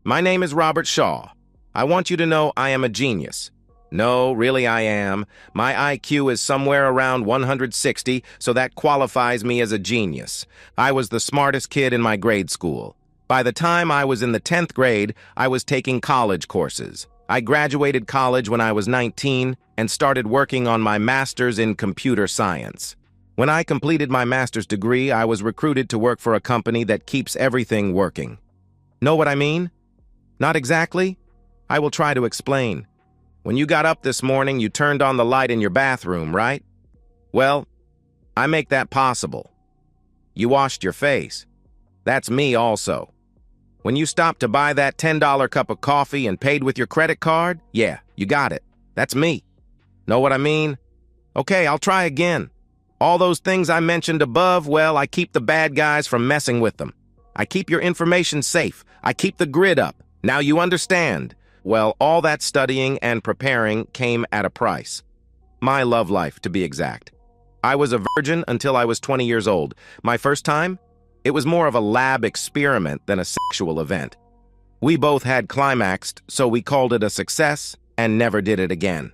My name is Robert Shaw. I want you to know I am a genius. No, really I am. My IQ is somewhere around 160, so that qualifies me as a genius. I was the smartest kid in my grade school. By the time I was in the 10th grade, I was taking college courses. I graduated college when I was 19 and started working on my master's in computer science. When I completed my master's degree, I was recruited to work for a company that keeps everything working. Know what I mean? Not exactly? I will try to explain. When you got up this morning, you turned on the light in your bathroom, right? Well, I make that possible. You washed your face. That's me also. When you stopped to buy that $10 cup of coffee and paid with your credit card, yeah, you got it. That's me. Know what I mean? Okay, I'll try again. All those things I mentioned above, well, I keep the bad guys from messing with them. I keep your information safe. I keep the grid up. Now you understand. Well, all that studying and preparing came at a price. My love life, to be exact. I was a virgin until I was 20 years old. My first time? It was more of a lab experiment than a sexual event. We both had climaxed, so we called it a success and never did it again.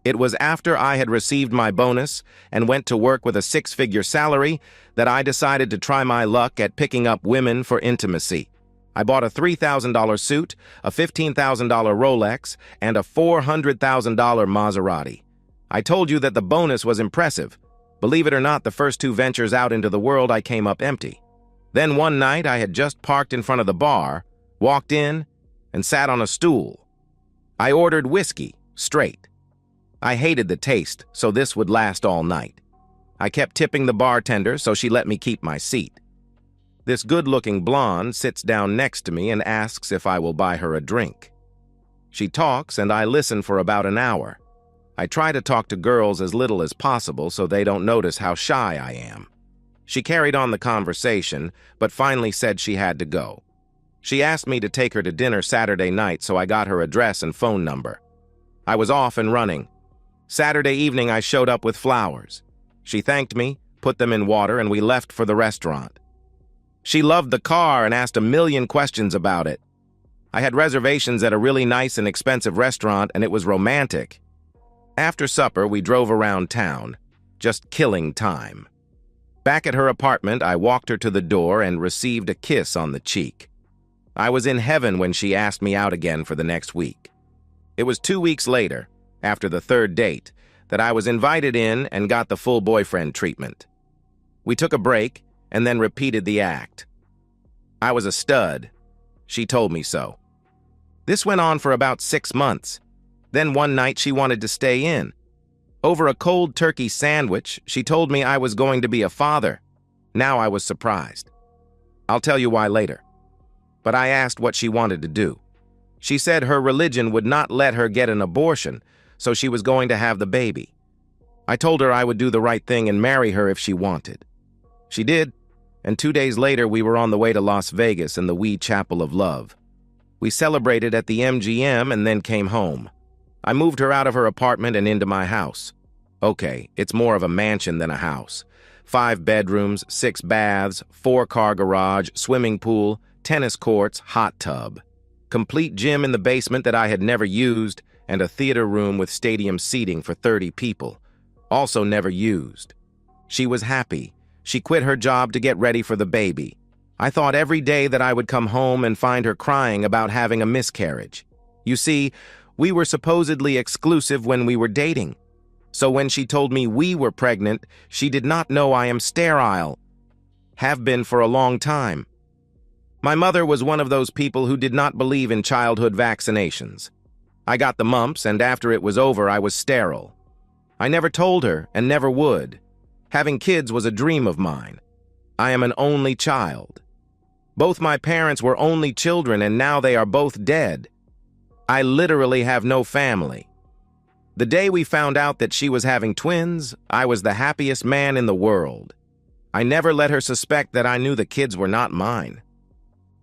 It was after I had received my bonus and went to work with a six-figure salary that I decided to try my luck at picking up women for intimacy. I bought a $3,000 suit, a $15,000 Rolex, and a $400,000 Maserati. I told you that the bonus was impressive. Believe it or not, the first two ventures out into the world, I came up empty. Then one night, I had just parked in front of the bar, walked in, and sat on a stool. I ordered whiskey, straight. I hated the taste, so this would last all night. I kept tipping the bartender, so she let me keep my seat. This good-looking blonde sits down next to me and asks if I will buy her a drink. She talks, and I listen for about an hour. I try to talk to girls as little as possible so they don't notice how shy I am. She carried on the conversation, but finally said she had to go. She asked me to take her to dinner Saturday night, so I got her address and phone number. I was off and running. Saturday evening, I showed up with flowers. She thanked me, put them in water, and we left for the restaurant. She loved the car and asked a million questions about it. I had reservations at a really nice and expensive restaurant, and it was romantic. After supper, we drove around town, just killing time. Back at her apartment, I walked her to the door and received a kiss on the cheek. I was in heaven when she asked me out again for the next week. It was 2 weeks later, after the third date, that I was invited in and got the full boyfriend treatment. We took a break and then repeated the act. I was a stud. She told me so. This went on for about 6 months. Then one night she wanted to stay in. Over a cold turkey sandwich, she told me I was going to be a father. Now I was surprised. I'll tell you why later. But I asked what she wanted to do. She said her religion would not let her get an abortion, so she was going to have the baby. I told her I would do the right thing and marry her if she wanted. She did, and 2 days later we were on the way to Las Vegas in the wee chapel of love. We celebrated at the MGM and then came home. I moved her out of her apartment and into my house. Okay, it's more of a mansion than a house. 5 bedrooms, 6 baths, 4-car garage, swimming pool, tennis courts, hot tub. Complete gym in the basement that I had never used, and a theater room with stadium seating for 30 people. Also never used. She was happy. She quit her job to get ready for the baby. I thought every day that I would come home and find her crying about having a miscarriage. You see, we were supposedly exclusive when we were dating. So when she told me we were pregnant, she did not know I am sterile. Have been for a long time. My mother was one of those people who did not believe in childhood vaccinations. I got the mumps, and after it was over, I was sterile. I never told her and never would. Having kids was a dream of mine. I am an only child. Both my parents were only children, and now they are both dead. I literally have no family. The day we found out that she was having twins, I was the happiest man in the world. I never let her suspect that I knew the kids were not mine.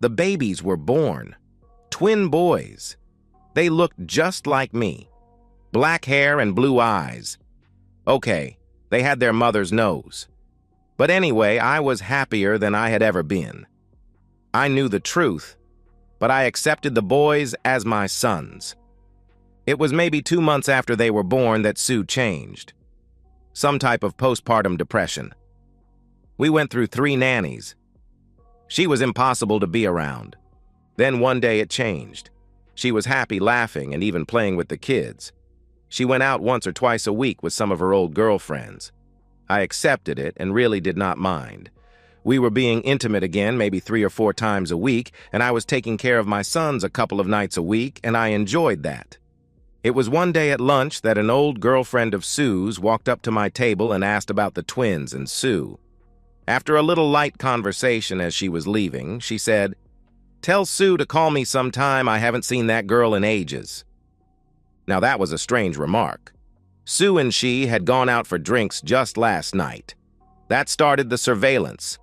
The babies were born. Twin boys. They looked just like me. Black hair and blue eyes. Okay, they had their mother's nose. But anyway, I was happier than I had ever been. I knew the truth. but I accepted the boys as my sons. It was maybe 2 months after they were born that Sue changed. Some type of postpartum depression. We went through 3 nannies. She was impossible to be around. Then one day it changed. She was happy, laughing, and even playing with the kids. She went out once or twice a week with some of her old girlfriends. I accepted it and really did not mind. We were being intimate again maybe 3 or 4 times a week, and I was taking care of my sons a couple of nights a week, and I enjoyed that. It was one day at lunch that an old girlfriend of Sue's walked up to my table and asked about the twins and Sue. After a little light conversation as she was leaving, she said, "Tell Sue to call me sometime. I haven't seen that girl in ages." Now that was a strange remark. Sue and she had gone out for drinks just last night. That started the surveillance.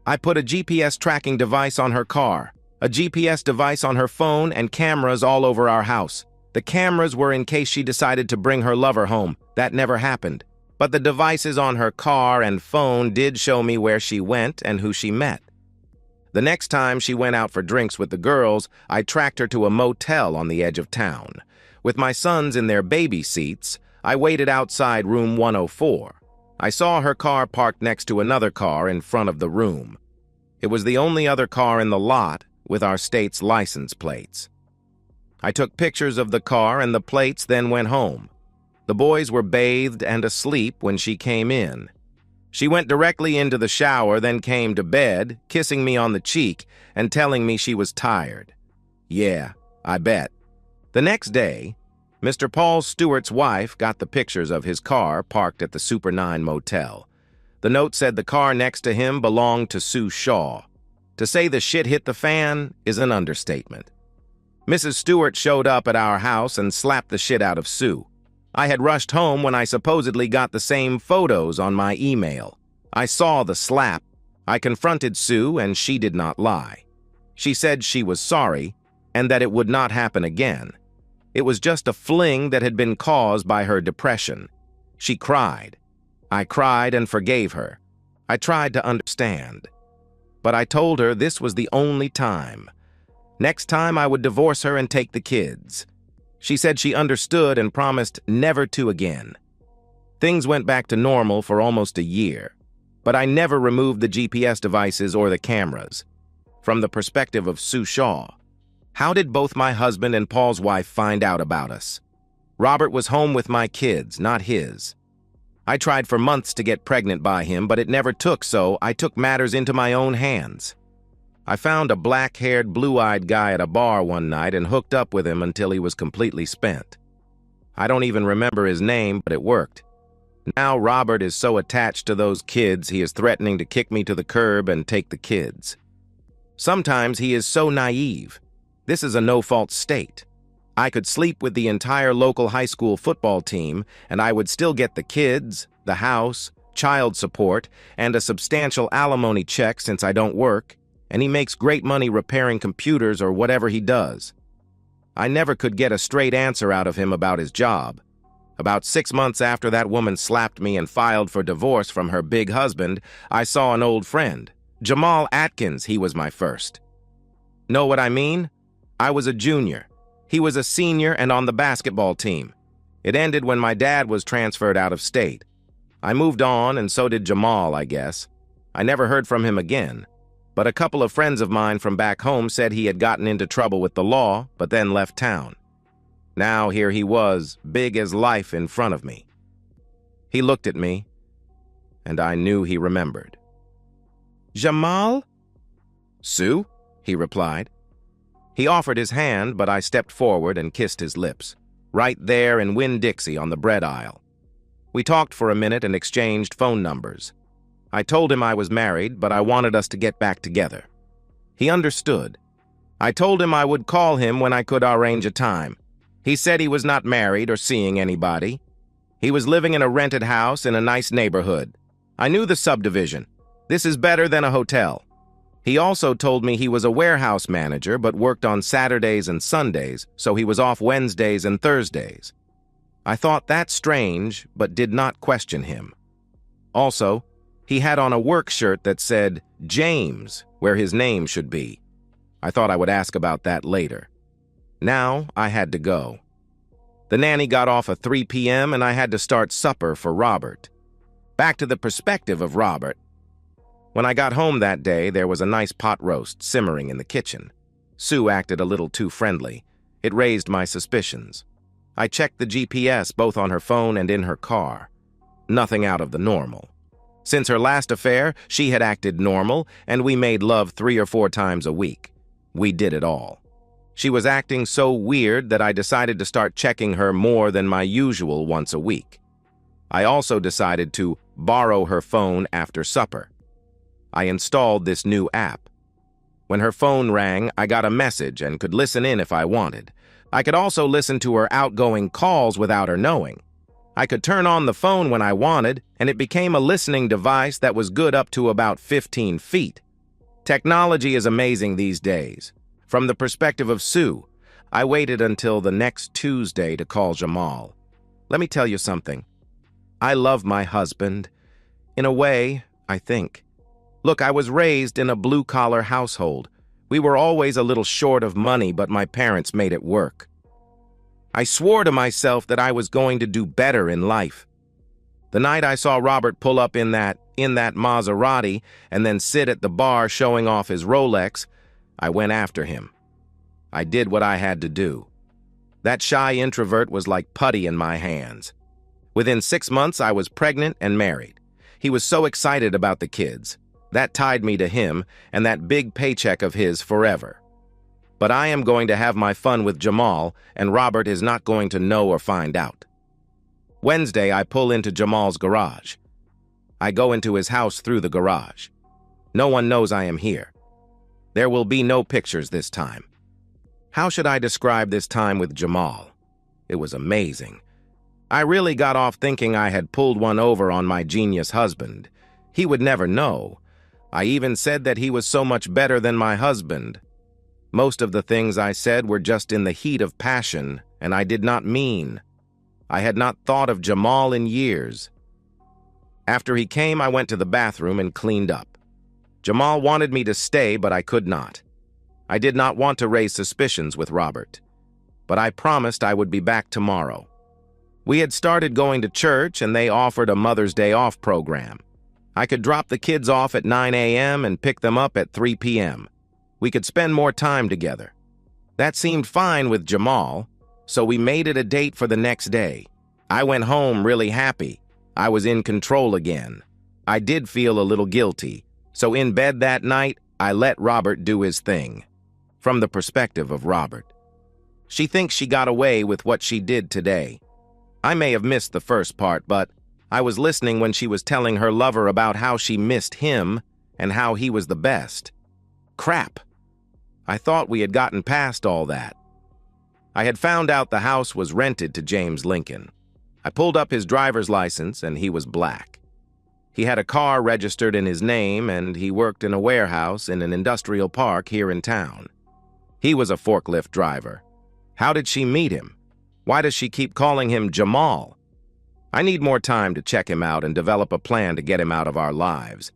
I put a GPS tracking device on her car, a GPS device on her phone, and cameras all over our house. The cameras were in case she decided to bring her lover home. That never happened. But the devices on her car and phone did show me where she went and who she met. The next time she went out for drinks with the girls, I tracked her to a motel on the edge of town. With my sons in their baby seats, I waited outside room 104. I saw her car parked next to another car in front of the room. It was the only other car in the lot with our state's license plates. I took pictures of the car and the plates, then went home. The boys were bathed and asleep when she came in. She went directly into the shower, then came to bed, kissing me on the cheek and telling me she was tired. Yeah, I bet. The next day, Mr. Paul Stewart's wife got the pictures of his car parked at the Super 9 motel. The note said the car next to him belonged to Sue Shaw. To say the shit hit the fan is an understatement. Mrs. Stewart showed up at our house and slapped the shit out of Sue. I had rushed home when I supposedly got the same photos on my email. I saw the slap. I confronted Sue and she did not lie. She said she was sorry and that it would not happen again. It was just a fling that had been caused by her depression. She cried. I cried and forgave her. I tried to understand. But I told her this was the only time. Next time I would divorce her and take the kids. She said she understood and promised never to again. Things went back to normal for almost a year, but I never removed the GPS devices or the cameras. From the perspective of Sue Shaw, how did both my husband and Paul's wife find out about us? Robert was home with my kids, not his. I tried for months to get pregnant by him, but it never took, so I took matters into my own hands. I found a black-haired, blue-eyed guy at a bar one night and hooked up with him until he was completely spent. I don't even remember his name, but it worked. Now Robert is so attached to those kids he is threatening to kick me to the curb and take the kids. Sometimes he is so naive. This is a no-fault state. I could sleep with the entire local high school football team, and I would still get the kids, the house, child support, and a substantial alimony check since I don't work, and he makes great money repairing computers or whatever he does. I never could get a straight answer out of him about his job. About 6 months after that woman slapped me and filed for divorce from her big husband, I saw an old friend. Jamal Atkins, he was my first. Know what I mean? I was a junior. He was a senior and on the basketball team. It ended when my dad was transferred out of state. I moved on, and so did Jamal, I guess. I never heard from him again. But a couple of friends of mine from back home said he had gotten into trouble with the law, but then left town. Now here he was, big as life in front of me. He looked at me, and I knew he remembered. "Jamal?" "Sue?" he replied. He offered his hand, but I stepped forward and kissed his lips, right there in Winn-Dixie on the bread aisle. We talked for a minute and exchanged phone numbers. I told him I was married, but I wanted us to get back together. He understood. I told him I would call him when I could arrange a time. He said he was not married or seeing anybody. He was living in a rented house in a nice neighborhood. I knew the subdivision. This is better than a hotel. He also told me he was a warehouse manager but worked on Saturdays and Sundays, so he was off Wednesdays and Thursdays. I thought that strange, but did not question him. Also, he had on a work shirt that said James, where his name should be. I thought I would ask about that later. Now I had to go. The nanny got off at 3 p.m. and I had to start supper for Robert. Back to the perspective of Robert. When I got home that day, there was a nice pot roast simmering in the kitchen. Sue acted a little too friendly. It raised my suspicions. I checked the GPS both on her phone and in her car. Nothing out of the normal. Since her last affair, she had acted normal, and we made love 3 or 4 times a week. We did it all. She was acting so weird that I decided to start checking her more than my usual once a week. I also decided to borrow her phone after supper. I installed this new app. When her phone rang, I got a message and could listen in if I wanted. I could also listen to her outgoing calls without her knowing. I could turn on the phone when I wanted, and it became a listening device that was good up to about 15 feet. Technology is amazing these days. From the perspective of Sue, I waited until the next Tuesday to call Jamal. Let me tell you something. I love my husband. In a way, I think. Look, I was raised in a blue-collar household. We were always a little short of money, but my parents made it work. I swore to myself that I was going to do better in life. The night I saw Robert pull up in that Maserati and then sit at the bar showing off his Rolex, I went after him. I did what I had to do. That shy introvert was like putty in my hands. Within 6 months, I was pregnant and married. He was so excited about the kids. That tied me to him and that big paycheck of his forever. But I am going to have my fun with Jamal, and Robert is not going to know or find out. Wednesday, I pull into Jamal's garage. I go into his house through the garage. No one knows I am here. There will be no pictures this time. How should I describe this time with Jamal? It was amazing. I really got off thinking I had pulled one over on my genius husband. He would never know. I even said that he was so much better than my husband. Most of the things I said were just in the heat of passion, and I did not mean. I had not thought of Jamal in years. After he came, I went to the bathroom and cleaned up. Jamal wanted me to stay, but I could not. I did not want to raise suspicions with Robert, but I promised I would be back tomorrow. We had started going to church, and they offered a Mother's Day off program. I could drop the kids off at 9 a.m. and pick them up at 3 p.m. We could spend more time together. That seemed fine with Jamal, so we made it a date for the next day. I went home really happy. I was in control again. I did feel a little guilty, so in bed that night, I let Robert do his thing. From the perspective of Robert. She thinks she got away with what she did today. I may have missed the first part, but I was listening when she was telling her lover about how she missed him and how he was the best. Crap. I thought we had gotten past all that. I had found out the house was rented to James Lincoln. I pulled up his driver's license, and he was black. He had a car registered in his name, and he worked in a warehouse in an industrial park here in town. He was a forklift driver. How did she meet him? Why does she keep calling him Jamal? I need more time to check him out and develop a plan to get him out of our lives,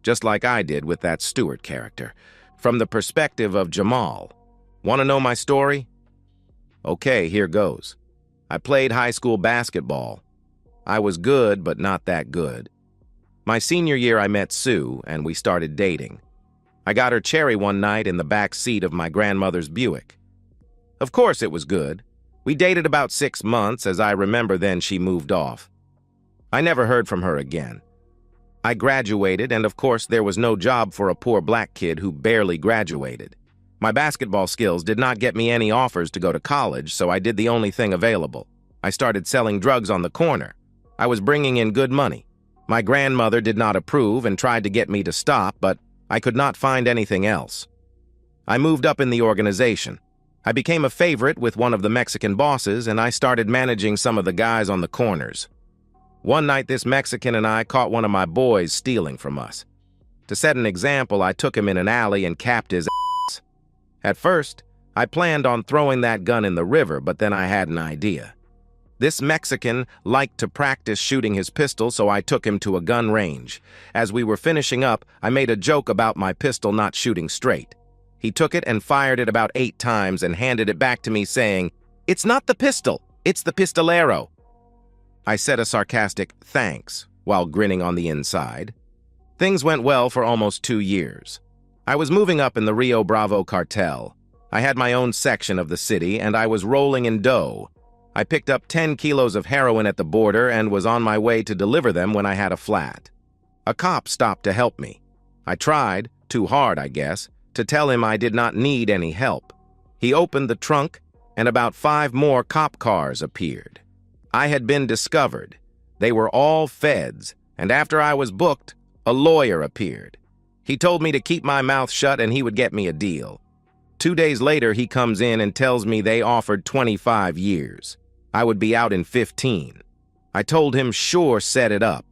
just like I did with that Stewart character, from the perspective of Jamal. Want to know my story? Okay, here goes. I played high school basketball. I was good, but not that good. My senior year, I met Sue, and we started dating. I got her cherry one night in the back seat of my grandmother's Buick. Of course it was good. We dated about 6 months, as I remember then she moved off. I never heard from her again. I graduated, and of course there was no job for a poor black kid who barely graduated. My basketball skills did not get me any offers to go to college, so I did the only thing available. I started selling drugs on the corner. I was bringing in good money. My grandmother did not approve and tried to get me to stop, but I could not find anything else. I moved up in the organization. I became a favorite with one of the Mexican bosses, and I started managing some of the guys on the corners. One night, this Mexican and I caught one of my boys stealing from us. To set an example, I took him in an alley and capped his ass. At first, I planned on throwing that gun in the river, but then I had an idea. This Mexican liked to practice shooting his pistol, so I took him to a gun range. As we were finishing up, I made a joke about my pistol not shooting straight. He took it and fired it about 8 times and handed it back to me saying, "It's not the pistol, it's the pistolero." I said a sarcastic thanks while grinning on the inside. Things went well for almost 2 years. I was moving up in the Rio Bravo cartel. I had my own section of the city and I was rolling in dough. I picked up 10 kilos of heroin at the border and was on my way to deliver them when I had a flat. A cop stopped to help me. I tried, too hard I guess, to tell him I did not need any help. He opened the trunk and about 5 more cop cars appeared. I had been discovered. They were all feds, and after I was booked, a lawyer appeared. He told me to keep my mouth shut and he would get me a deal. 2 days later, he comes in and tells me they offered 25 years. I would be out in 15. I told him, sure, set it up.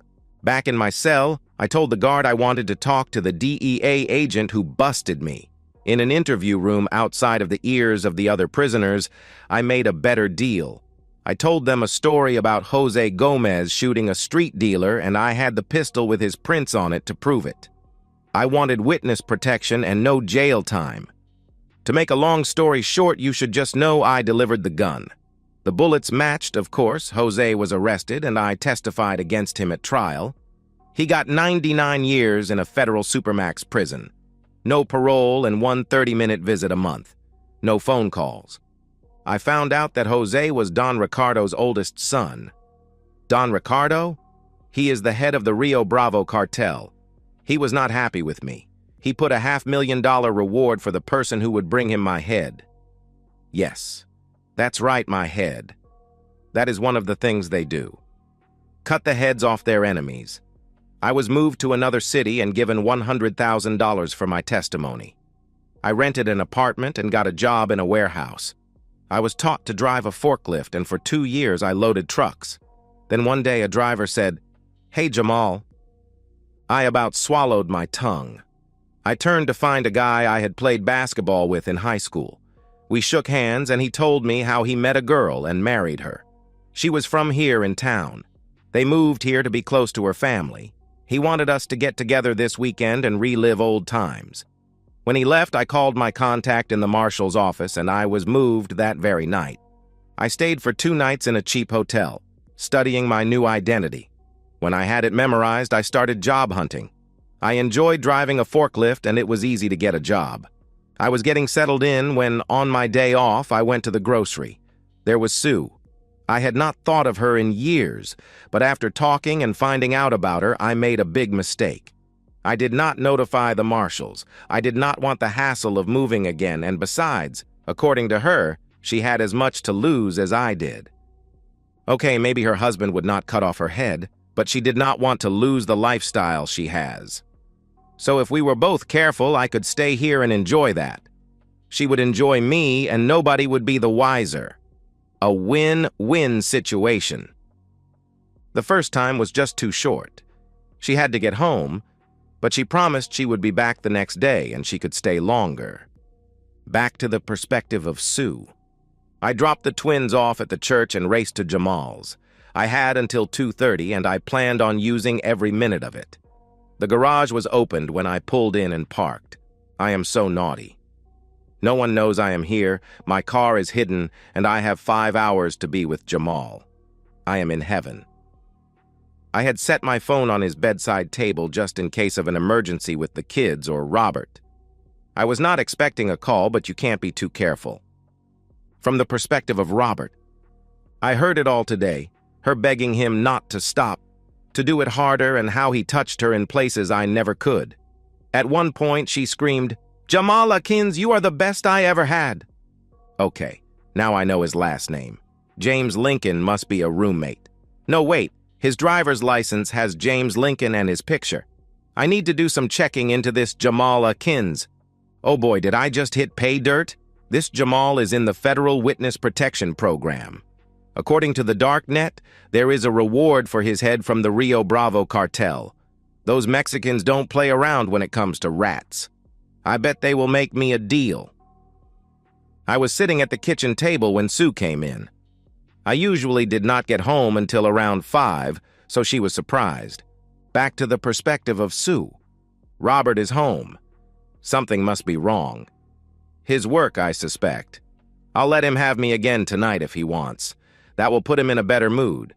Back in my cell, I told the guard I wanted to talk to the DEA agent who busted me. In an interview room outside of the ears of the other prisoners, I made a better deal. I told them a story about Jose Gomez shooting a street dealer and I had the pistol with his prints on it to prove it. I wanted witness protection and no jail time. To make a long story short, you should just know I delivered the gun. The bullets matched, of course. Jose was arrested and I testified against him at trial. He got 99 years in a federal supermax prison. No parole and 1 30-minute visit a month. No phone calls. I found out that Jose was Don Ricardo's oldest son. Don Ricardo? He is the head of the Rio Bravo cartel. He was not happy with me. He put a $500,000 reward for the person who would bring him my head. Yes, that's right, my head. That is one of the things they do. Cut the heads off their enemies. I was moved to another city and given $100,000 for my testimony. I rented an apartment and got a job in a warehouse. I was taught to drive a forklift, and for 2 years I loaded trucks. Then one day a driver said, "Hey, Jamal." I about swallowed my tongue. I turned to find a guy I had played basketball with in high school. We shook hands and he told me how he met a girl and married her. She was from here in town. They moved here to be close to her family. He wanted us to get together this weekend and relive old times. When he left, I called my contact in the marshal's office and I was moved that very night. I stayed for 2 nights in a cheap hotel, studying my new identity. When I had it memorized, I started job hunting. I enjoyed driving a forklift and it was easy to get a job. I was getting settled in when, on my day off, I went to the grocery. There was Sue. I had not thought of her in years, but after talking and finding out about her, I made a big mistake. I did not notify the marshals. I did not want the hassle of moving again, and besides, according to her, she had as much to lose as I did. Okay, maybe her husband would not cut off her head, but she did not want to lose the lifestyle she has. So if we were both careful, I could stay here and enjoy that. She would enjoy me and nobody would be the wiser. A win-win situation. The first time was just too short. She had to get home, but she promised she would be back the next day and she could stay longer. Back to the perspective of Sue. I dropped the twins off at the church and raced to Jamal's. I had until 2:30 and I planned on using every minute of it. The garage was opened when I pulled in and parked. I am so naughty. No one knows I am here, my car is hidden, and I have 5 hours to be with Jamal. I am in heaven. I had set my phone on his bedside table just in case of an emergency with the kids or Robert. I was not expecting a call, but you can't be too careful. From the perspective of Robert, I heard it all today, her begging him not to stop, to do it harder, and how he touched her in places I never could. At one point, she screamed, "Jamal Akins, you are the best I ever had." Okay, now I know his last name. James Lincoln must be a roommate. No, wait, his driver's license has James Lincoln and his picture. I need to do some checking into this Jamal Akins. Oh boy, did I just hit pay dirt? This Jamal is in the Federal Witness Protection Program. According to the Darknet, there is a reward for his head from the Rio Bravo cartel. Those Mexicans don't play around when it comes to rats. I bet they will make me a deal. I was sitting at the kitchen table when Sue came in. I usually did not get home until around 5, so she was surprised. Back to the perspective of Sue. Robert is home. Something must be wrong. His work, I suspect. I'll let him have me again tonight if he wants. That will put him in a better mood.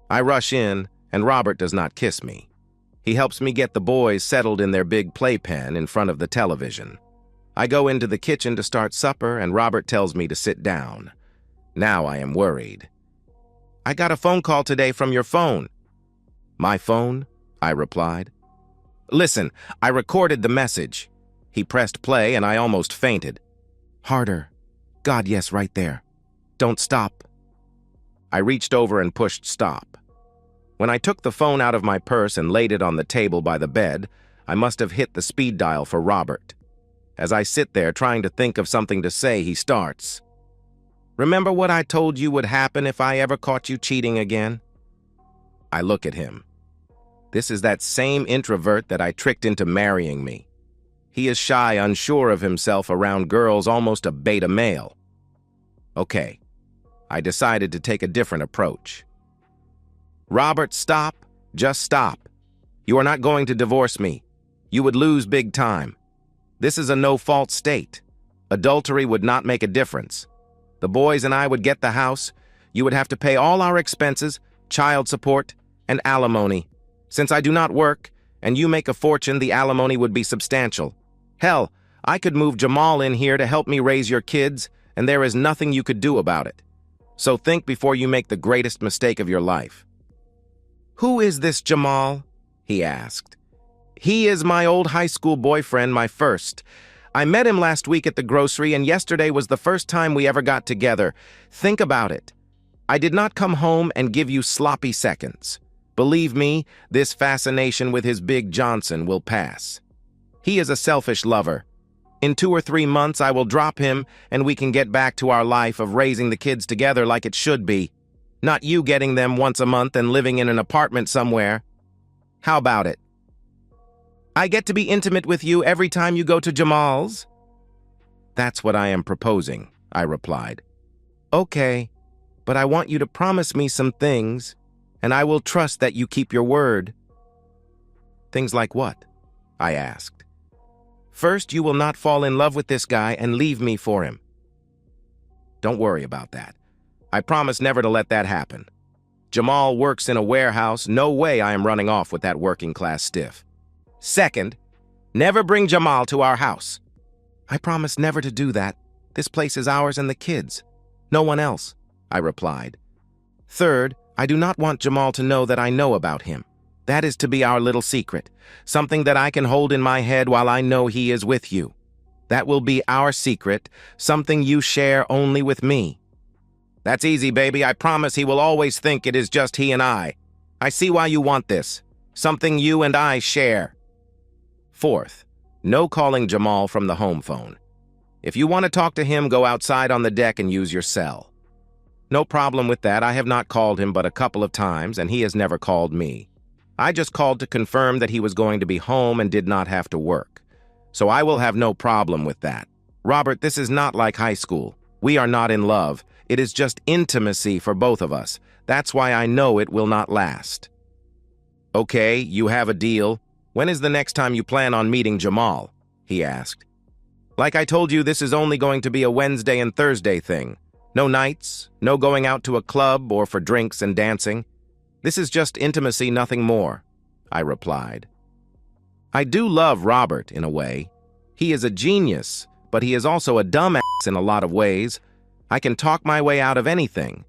I rush in, and Robert does not kiss me. He helps me get the boys settled in their big playpen in front of the television. I go into the kitchen to start supper, and Robert tells me to sit down. Now I am worried. I got a phone call today from your phone. My phone? I replied. Listen, I recorded the message. He pressed play, and I almost fainted. Harder. God, yes, right there. Don't stop. I reached over and pushed stop. When I took the phone out of my purse and laid it on the table by the bed, I must have hit the speed dial for Robert. As I sit there trying to think of something to say, he starts. Remember what I told you would happen if I ever caught you cheating again? I look at him. This is that same introvert that I tricked into marrying me. He is shy, unsure of himself around girls, almost a beta male. Okay, I decided to take a different approach. Robert, stop. Just stop. You are not going to divorce me. You would lose big time. This is a no-fault state. Adultery would not make a difference. The boys and I would get the house. You would have to pay all our expenses, child support, and alimony. Since I do not work, and you make a fortune, the alimony would be substantial. Hell, I could move Jamal in here to help me raise your kids, and there is nothing you could do about it. So think before you make the greatest mistake of your life. Who is this Jamal? He asked. He is my old high school boyfriend, my first. I met him last week at the grocery, and yesterday was the first time we ever got together. Think about it. I did not come home and give you sloppy seconds. Believe me, this fascination with his big Johnson will pass. He is a selfish lover. In 2 or 3 months, I will drop him, and we can get back to our life of raising the kids together like it should be. Not you getting them once a month and living in an apartment somewhere. How about it? I get to be intimate with you every time you go to Jamal's? That's what I am proposing, I replied. Okay, but I want you to promise me some things, and I will trust that you keep your word. Things like what? I asked. First, you will not fall in love with this guy and leave me for him. Don't worry about that. I promise never to let that happen. Jamal works in a warehouse. No way I am running off with that working-class stiff. Second, never bring Jamal to our house. I promise never to do that. This place is ours and the kids. No one else, I replied. Third, I do not want Jamal to know that I know about him. That is to be our little secret, something that I can hold in my head while I know he is with you. That will be our secret, something you share only with me. That's easy, baby. I promise he will always think it is just he and I. I see why you want this. Something you and I share. Fourth, no calling Jamal from the home phone. If you want to talk to him, go outside on the deck and use your cell. No problem with that. I have not called him but a couple of times, and he has never called me. I just called to confirm that he was going to be home and did not have to work. So I will have no problem with that. Robert, this is not like high school. We are not in love. It is just intimacy for both of us. That's why I know it will not last. Okay, you have a deal. When is the next time you plan on meeting Jamal? He asked. Like I told you, this is only going to be a Wednesday and Thursday thing. No nights, no going out to a club or for drinks and dancing. This is just intimacy, nothing more, I replied. I do love Robert in a way. He is a genius, but he is also a dumbass in a lot of ways. I can talk my way out of anything.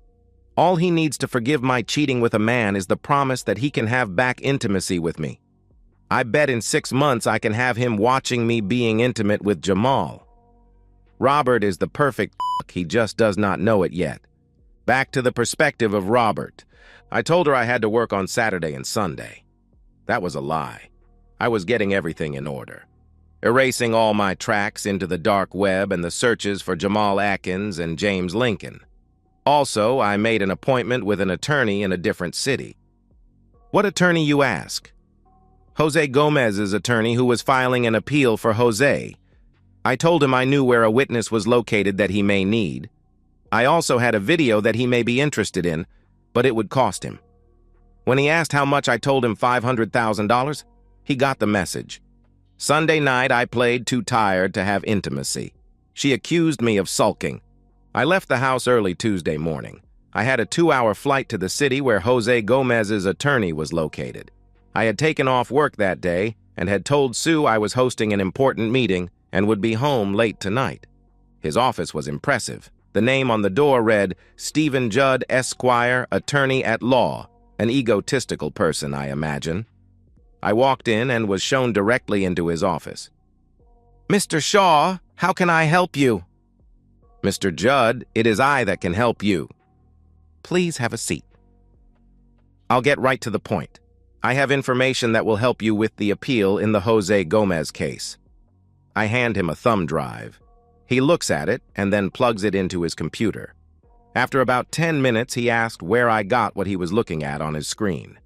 All he needs to forgive my cheating with a man is the promise that he can have back intimacy with me. I bet in 6 months I can have him watching me being intimate with Jamal. Robert is the perfect he just does not know it yet. Back to the perspective of Robert. I told her I had to work on Saturday and Sunday. That was a lie. I was getting everything in order. Erasing all my tracks into the dark web and the searches for Jamal Atkins and James Lincoln. Also, I made an appointment with an attorney in a different city. What attorney, you ask? Jose Gomez's attorney, who was filing an appeal for Jose. I told him I knew where a witness was located that he may need. I also had a video that he may be interested in, but it would cost him. When he asked how much, I told him $500,000. He got the message. Sunday night, I played too tired to have intimacy. She accused me of sulking. I left the house early Tuesday morning. I had a 2-hour flight to the city where Jose Gomez's attorney was located. I had taken off work that day and had told Sue I was hosting an important meeting and would be home late tonight. His office was impressive. The name on the door read, Stephen Judd, Esquire, Attorney at Law, an egotistical person, I imagine. I walked in and was shown directly into his office. "Mr. Shaw, how can I help you?" "Mr. Judd, it is I that can help you." "Please have a seat." "I'll get right to the point. I have information that will help you with the appeal in the Jose Gomez case." I hand him a thumb drive. He looks at it and then plugs it into his computer. After about 10 minutes, he asked where I got what he was looking at on his screen.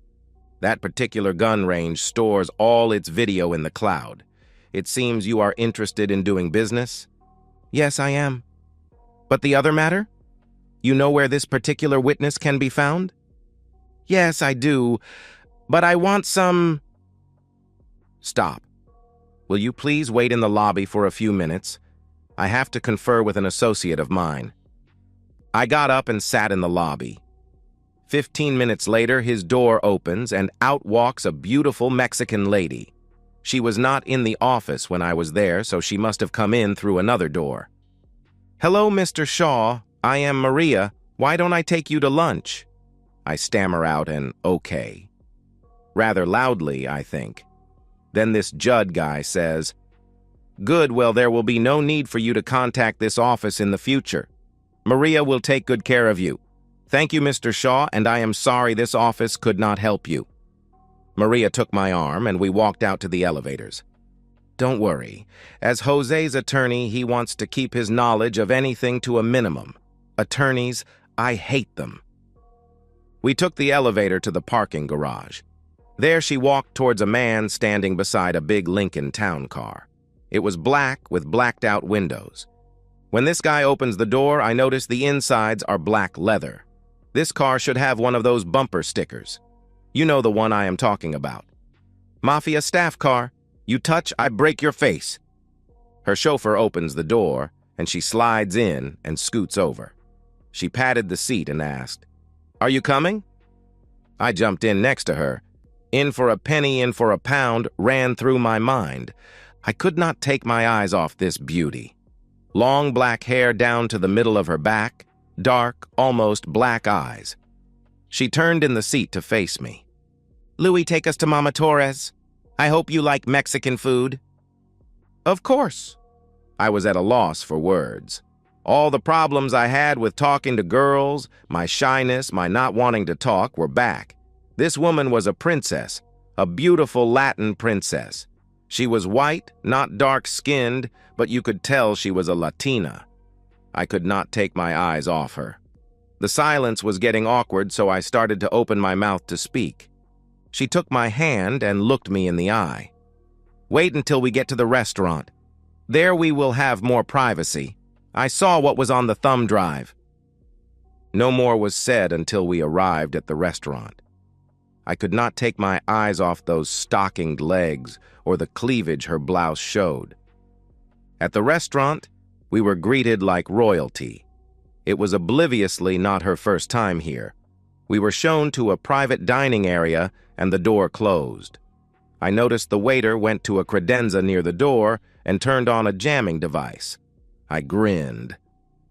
That particular gun range stores all its video in the cloud. It seems you are interested in doing business? "Yes, I am." "But the other matter? You know where this particular witness can be found?" "Yes, I do, but I want some—" "Stop. Will you please wait in the lobby for a few minutes? I have to confer with an associate of mine." I got up and sat in the lobby. 15 minutes later, his door opens and out walks a beautiful Mexican lady. She was not in the office when I was there, so she must have come in through another door. "Hello, Mr. Shaw. I am Maria. Why don't I take you to lunch?" I stammer out an okay. Rather loudly, I think. Then this Judd guy says, "Good, well, there will be no need for you to contact this office in the future. Maria will take good care of you. Thank you, Mr. Shaw, and I am sorry this office could not help you." Maria took my arm and we walked out to the elevators. Don't worry. As Jose's attorney, he wants to keep his knowledge of anything to a minimum. Attorneys, I hate them. We took the elevator to the parking garage. There she walked towards a man standing beside a big Lincoln Town car. It was black with blacked-out windows. When this guy opens the door, I notice the insides are black leather. This car should have one of those bumper stickers. You know the one I am talking about. "Mafia staff car. You touch, I break your face." Her chauffeur opens the door, and she slides in and scoots over. She patted the seat and asked, "Are you coming?" I jumped in next to her. In for a penny, in for a pound ran through my mind. I could not take my eyes off this beauty. Long black hair down to the middle of her back, dark, almost black eyes. She turned in the seat to face me. "Louis, take us to Mama Torres. I hope you like Mexican food." "Of course." I was at a loss for words. All the problems I had with talking to girls, my shyness, my not wanting to talk, were back. This woman was a princess, a beautiful Latin princess. She was white, not dark-skinned, but you could tell she was a Latina. I could not take my eyes off her. The silence was getting awkward, so I started to open my mouth to speak. She took my hand and looked me in the eye. "Wait until we get to the restaurant. There we will have more privacy. I saw what was on the thumb drive." No more was said until we arrived at the restaurant. I could not take my eyes off those stockinged legs or the cleavage her blouse showed. At the restaurant, we were greeted like royalty. It was obliviously not her first time here. We were shown to a private dining area and the door closed. I noticed the waiter went to a credenza near the door and turned on a jamming device. I grinned.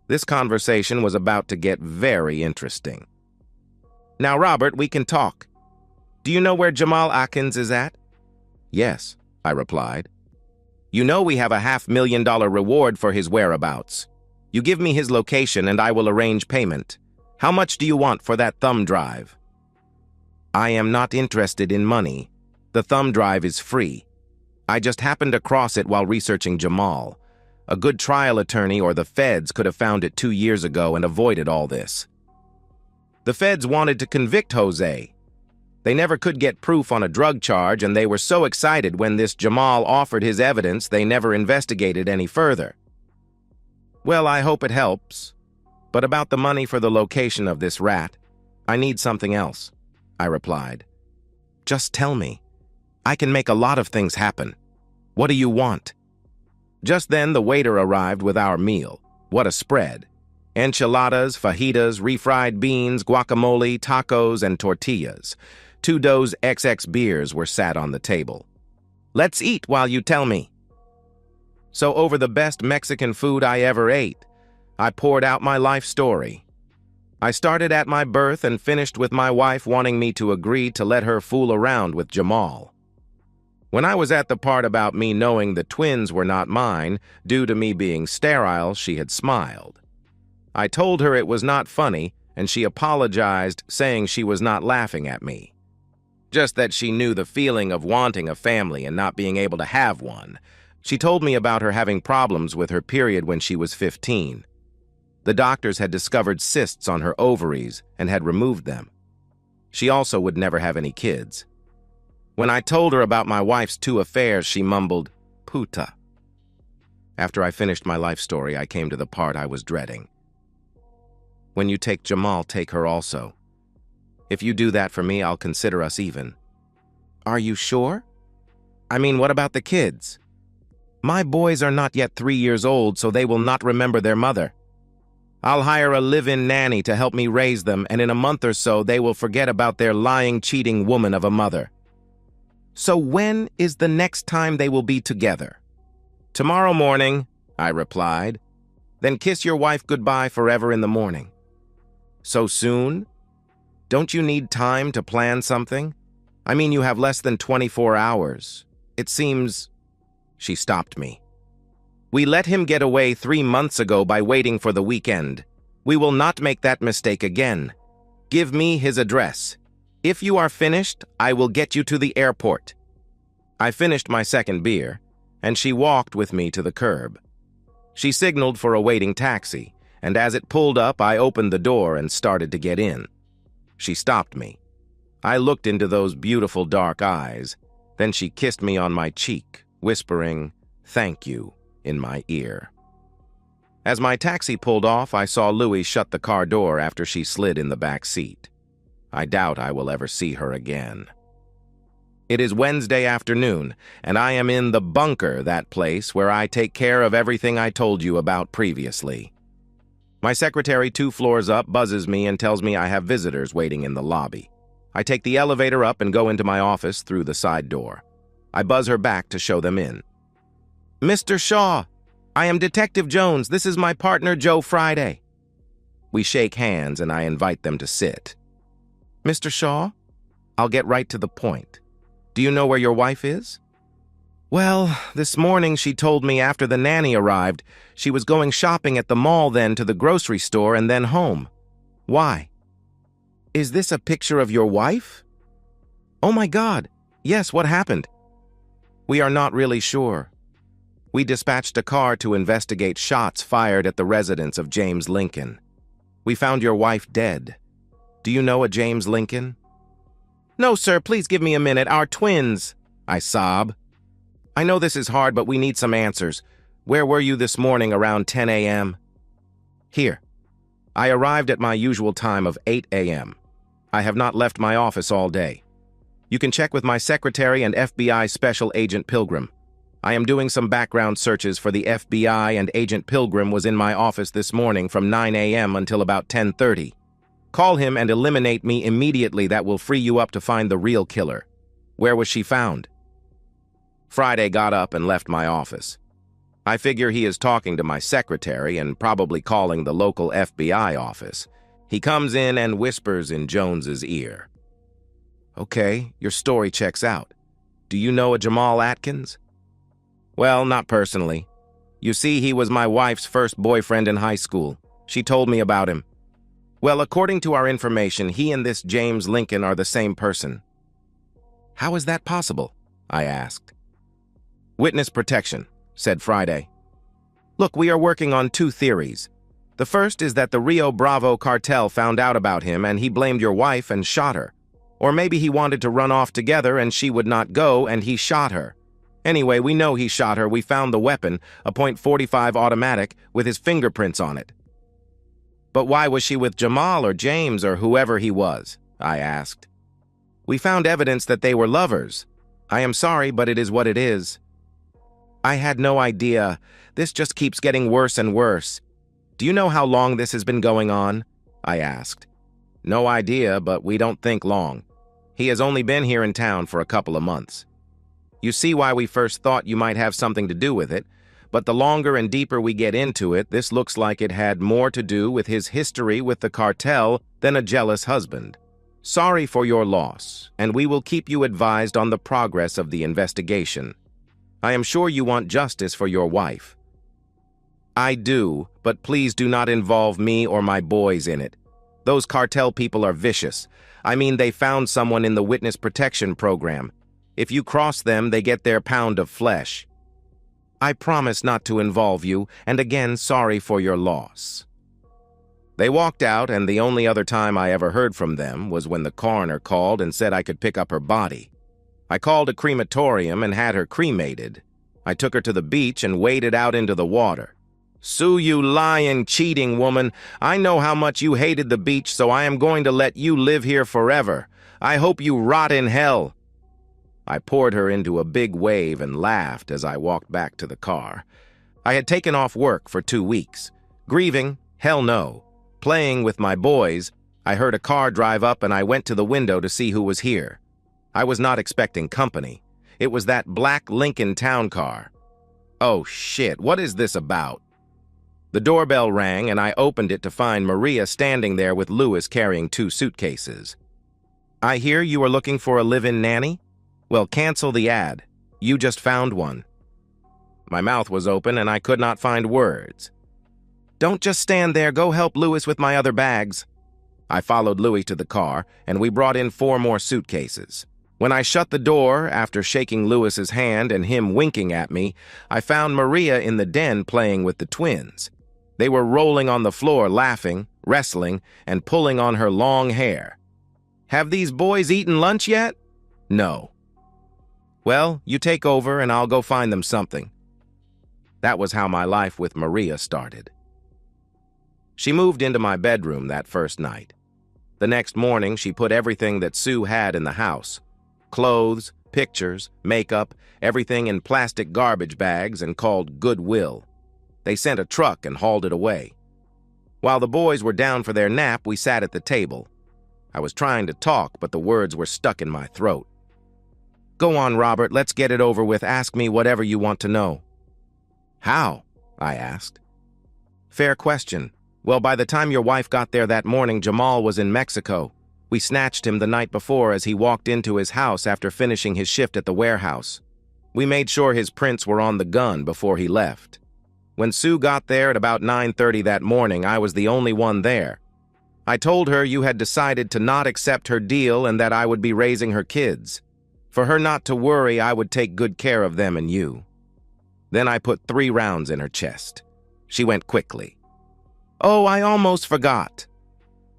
This conversation was about to get very interesting. "Now, Robert, we can talk. Do you know where Jamal Atkins is at?" "Yes," I replied. "You know we have a $500,000 reward for his whereabouts. You give me his location and I will arrange payment. How much do you want for that thumb drive?" "I am not interested in money. The thumb drive is free. I just happened across it while researching Jamal. A good trial attorney or the feds could have found it 2 years ago and avoided all this." "The feds wanted to convict Jose. They never could get proof on a drug charge, and they were so excited when this Jamal offered his evidence they never investigated any further." "Well, I hope it helps. But about the money for the location of this rat, I need something else," I replied. "Just tell me. I can make a lot of things happen. What do you want?" Just then, the waiter arrived with our meal. What a spread! Enchiladas, fajitas, refried beans, guacamole, tacos, and tortillas. 2 Dos XX beers were sat on the table. "Let's eat while you tell me." So over the best Mexican food I ever ate, I poured out my life story. I started at my birth and finished with my wife wanting me to agree to let her fool around with Jamal. When I was at the part about me knowing the twins were not mine, due to me being sterile, she had smiled. I told her it was not funny, and she apologized, saying she was not laughing at me. Just that she knew the feeling of wanting a family and not being able to have one. She told me about her having problems with her period when she was 15. The doctors had discovered cysts on her ovaries and had removed them. She also would never have any kids. When I told her about my wife's 2 affairs, she mumbled, "Puta." After I finished my life story, I came to the part I was dreading. "When you take Jamal, take her also. If you do that for me, I'll consider us even." "Are you sure? I mean, what about the kids?" "My boys are not yet 3 years old, so they will not remember their mother. I'll hire a live-in nanny to help me raise them, and in a month or so, they will forget about their lying, cheating woman of a mother." "So when is the next time they will be together?" "Tomorrow morning," I replied. "Then kiss your wife goodbye forever in the morning." "So soon? Don't you need time to plan something? I mean, you have less than 24 hours. It seems—" She stopped me. "We let him get away 3 months ago by waiting for the weekend. We will not make that mistake again. Give me his address. If you are finished, I will get you to the airport." I finished my second beer, and she walked with me to the curb. She signaled for a waiting taxi, and as it pulled up, I opened the door and started to get in. She stopped me. I looked into those beautiful dark eyes. Then she kissed me on my cheek, whispering, "Thank you," in my ear. As my taxi pulled off, I saw Louie shut the car door after she slid in the back seat. I doubt I will ever see her again. It is Wednesday afternoon, and I am in the bunker, that place where I take care of everything I told you about previously. My secretary 2 floors up buzzes me and tells me I have visitors waiting in the lobby. I take the elevator up and go into my office through the side door. I buzz her back to show them in. "Mr. Shaw, I am Detective Jones. This is my partner, Joe Friday." We shake hands and I invite them to sit. "Mr. Shaw, I'll get right to the point. Do you know where your wife is?" "Well, this morning she told me after the nanny arrived, she was going shopping at the mall, then to the grocery store, and then home." "Why?" "Is this a picture of your wife?" "Oh my God, yes, what happened?" "We are not really sure. We dispatched a car to investigate shots fired at the residence of James Lincoln. We found your wife dead. Do you know a James Lincoln?" "No, sir, please give me a minute. Our twins," I sob. "I know this is hard, but we need some answers. Where were you this morning around 10 a.m.? "Here. I arrived at my usual time of 8 a.m. I have not left my office all day. You can check with my secretary and FBI Special Agent Pilgrim. I am doing some background searches for the FBI, and Agent Pilgrim was in my office this morning from 9 a.m. until about 10:30. Call him and eliminate me immediately. That will free you up to find the real killer. Where was she found?" Friday got up and left my office. I figure he is talking to my secretary and probably calling the local FBI office. He comes in and whispers in Jones's ear. "Okay, your story checks out. Do you know a Jamal Atkins?" "Well, not personally. You see, he was my wife's first boyfriend in high school. She told me about him. Well, according to our information, he and this James Lincoln are the same person." "How is that possible?" I asked. "Witness protection," said Friday. "Look, we are working on 2 theories. The first is that the Rio Bravo cartel found out about him and he blamed your wife and shot her. Or maybe he wanted to run off together and she would not go and he shot her. Anyway, we know he shot her. We found the weapon, a .45 automatic, with his fingerprints on it." "But why was she with Jamal or James or whoever he was?" I asked. "We found evidence that they were lovers. I am sorry, but it is what it is." I had no idea. This just keeps getting worse and worse. Do you know how long this has been going on? I asked. No idea, but we don't think long. He has only been here in town for a couple of months. You see why we first thought you might have something to do with it, but the longer and deeper we get into it, this looks like it had more to do with his history with the cartel than a jealous husband. Sorry for your loss, and we will keep you advised on the progress of the investigation. I am sure you want justice for your wife. I do, but please do not involve me or my boys in it. Those cartel people are vicious. I mean, they found someone in the witness protection program. If you cross them, they get their pound of flesh. I promise not to involve you, and again, sorry for your loss. They walked out, and the only other time I ever heard from them was when the coroner called and said I could pick up her body. I called a crematorium and had her cremated. I took her to the beach and waded out into the water. Sue, you lying, cheating woman, I know how much you hated the beach, so I am going to let you live here forever. I hope you rot in hell. I poured her into a big wave and laughed as I walked back to the car. I had taken off work for 2 weeks. Grieving? Hell no. Playing with my boys, I heard a car drive up and I went to the window to see who was here. I was not expecting company. It was that black Lincoln Town car. Oh shit, what is this about? The doorbell rang and I opened it to find Maria standing there with Louis carrying 2 suitcases. I hear you are looking for a live-in nanny? Well, cancel the ad. You just found one. My mouth was open and I could not find words. Don't just stand there, go help Louis with my other bags. I followed Louis to the car and we brought in 4 more suitcases. When I shut the door, after shaking Louis's hand and him winking at me, I found Maria in the den playing with the twins. They were rolling on the floor laughing, wrestling, and pulling on her long hair. Have these boys eaten lunch yet? No. Well, you take over and I'll go find them something. That was how my life with Maria started. She moved into my bedroom that first night. The next morning, she put everything that Sue had in the house. Clothes, pictures, makeup, everything in plastic garbage bags and called Goodwill. They sent a truck and hauled it away. While the boys were down for their nap, we sat at the table. I was trying to talk, but the words were stuck in my throat. Go on, Robert, let's get it over with. Ask me whatever you want to know. How? I asked. Fair question. Well, by the time your wife got there that morning, Jamal was in Mexico. We snatched him the night before as he walked into his house after finishing his shift at the warehouse. We made sure his prints were on the gun before he left. When Sue got there at about 9:30 that morning, I was the only one there. I told her you had decided to not accept her deal and that I would be raising her kids. For her not to worry, I would take good care of them and you. Then I put 3 rounds in her chest. She went quickly. Oh, I almost forgot.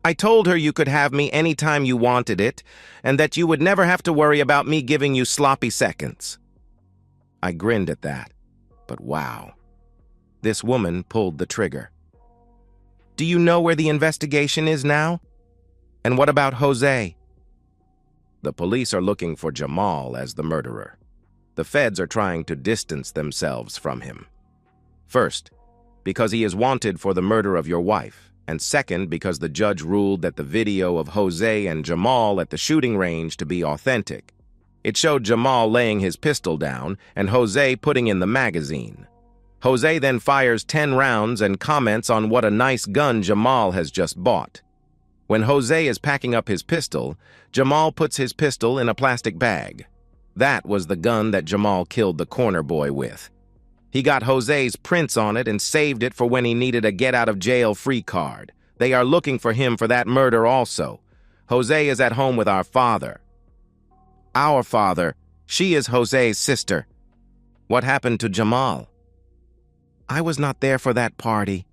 I told her you could have me anytime you wanted it, and that you would never have to worry about me giving you sloppy seconds. I grinned at that, but wow. This woman pulled the trigger. Do you know where the investigation is now? And what about Jose? The police are looking for Jamal as the murderer. The feds are trying to distance themselves from him. First, because he is wanted for the murder of your wife, and second, because the judge ruled that the video of Jose and Jamal at the shooting range to be authentic. It showed Jamal laying his pistol down and Jose putting in the magazine. Jose then fires 10 rounds and comments on what a nice gun Jamal has just bought. When Jose is packing up his pistol, Jamal puts his pistol in a plastic bag. That was the gun that Jamal killed the corner boy with. He got Jose's prints on it and saved it for when he needed a get-out-of-jail-free card. They are looking for him for that murder also. Jose is at home with our father. Our father? She is Jose's sister. What happened to Jamal? I was not there for that party,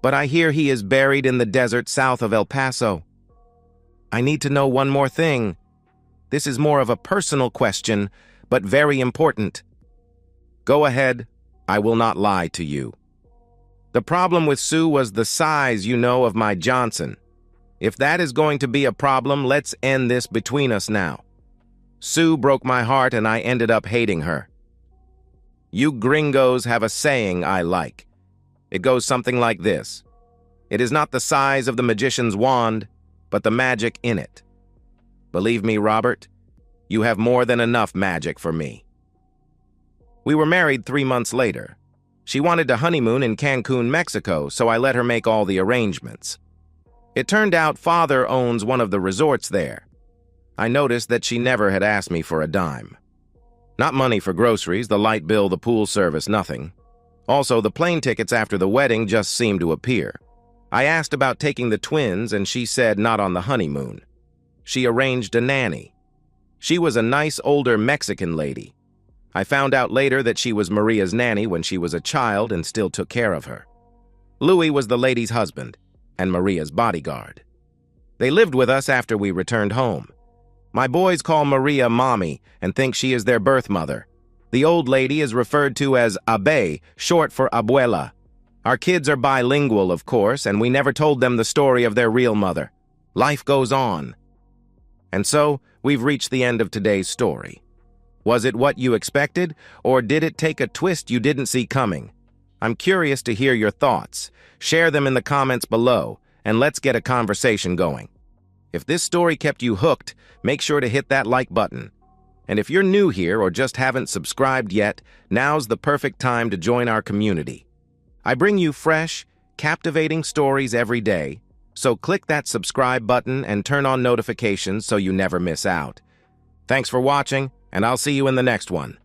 but I hear he is buried in the desert south of El Paso. I need to know one more thing. This is more of a personal question, but very important. Go ahead. I will not lie to you. The problem with Sue was the size, you know, of my Johnson. If that is going to be a problem, let's end this between us now. Sue broke my heart and I ended up hating her. You gringos have a saying I like. It goes something like this. It is not the size of the magician's wand, but the magic in it. Believe me, Robert, you have more than enough magic for me. We were married 3 months later. She wanted to honeymoon in Cancun, Mexico, so I let her make all the arrangements. It turned out Father owns one of the resorts there. I noticed that she never had asked me for a dime. Not money for groceries, the light bill, the pool service, nothing. Also, the plane tickets after the wedding just seemed to appear. I asked about taking the twins, and she said not on the honeymoon. She arranged a nanny. She was a nice older Mexican lady. I found out later that she was Maria's nanny when she was a child and still took care of her. Louis was the lady's husband and Maria's bodyguard. They lived with us after we returned home. My boys call Maria Mommy and think she is their birth mother. The old lady is referred to as Abe, short for Abuela. Our kids are bilingual, of course, and we never told them the story of their real mother. Life goes on. And so, we've reached the end of today's story. Was it what you expected, or did it take a twist you didn't see coming? I'm curious to hear your thoughts. Share them in the comments below, and let's get a conversation going. If this story kept you hooked, make sure to hit that like button. And if you're new here or just haven't subscribed yet, now's the perfect time to join our community. I bring you fresh, captivating stories every day, so click that subscribe button and turn on notifications so you never miss out. Thanks for watching, and I'll see you in the next one.